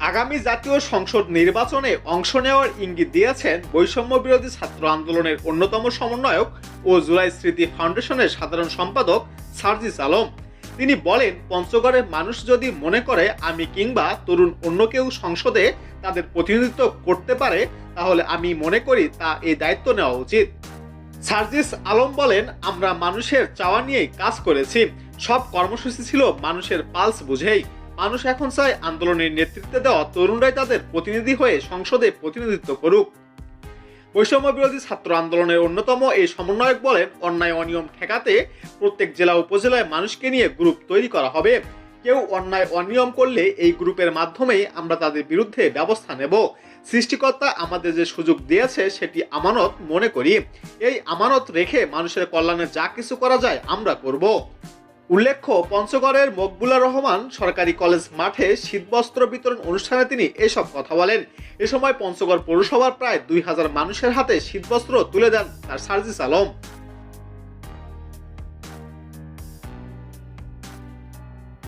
আগামী জাতীয় সংসদ নির্বাচনে অংশ নেওয়ার ইঙ্গিত দিয়েছেন বৈষম্য বিরোধী ছাত্র আন্দোলনের অন্যতম সমন্বয়ক ও জুলাই স্মৃতি ফাউন্ডেশনের সাধারণ সম্পাদক সার্জিস আলম। তিনি বলেন, পঞ্চগড়ের মানুষ যদি মনে করে আমি কিংবা তরুণ অন্য কেউ সংসদে তাদের প্রতিনিধিত্ব করতে পারে, তাহলে আমি মনে করি তা এই দায়িত্ব নেওয়া উচিত। সার্জিস আলম বলেন, আমরা মানুষের চাওয়া নিয়েই কাজ করেছি। সব কর্মসূচি ছিল মানুষের পালস বুঝেই। মানুষ এখন চায় আন্দোলনের নেতৃত্বে দেওয়া তরুণরাই তাদের প্রতিনিধি হয়ে সংসদে প্রতিনিধিত্ব করুক। বৈষম্য বিরোধী ছাত্র আন্দোলনের অন্যতম এই সমন্বয়ক বলেন, অন্যায় অনিয়ম ঠেকাতে প্রত্যেক জেলা উপজেলায় মানুষকে নিয়ে গ্রুপ তৈরি করা হবে। কেউ অন্যায় অনিয়ম করলে এই গ্রুপের মাধ্যমেই আমরা তাদের বিরুদ্ধে ব্যবস্থা নেব। সৃষ্টিকর্তা আমাদের যে সুযোগ দিয়েছে সেটি আমানত মনে করি। এই আমানত রেখে মানুষের কল্যাণে যা কিছু করা যায় আমরা করব। উল্লেখ্য, পঞ্চগড়ের মকবুলা রহমান সরকারি কলেজ মাঠে শীতবস্ত্র বিতরণ অনুষ্ঠানে তিনি এসব কথা বলেন। এ সময় পঞ্চগড় পৌরসভার প্রায় 2000 মানুষের হাতে শীতবস্ত্র তুলে দেন তার সার্জিস আলম।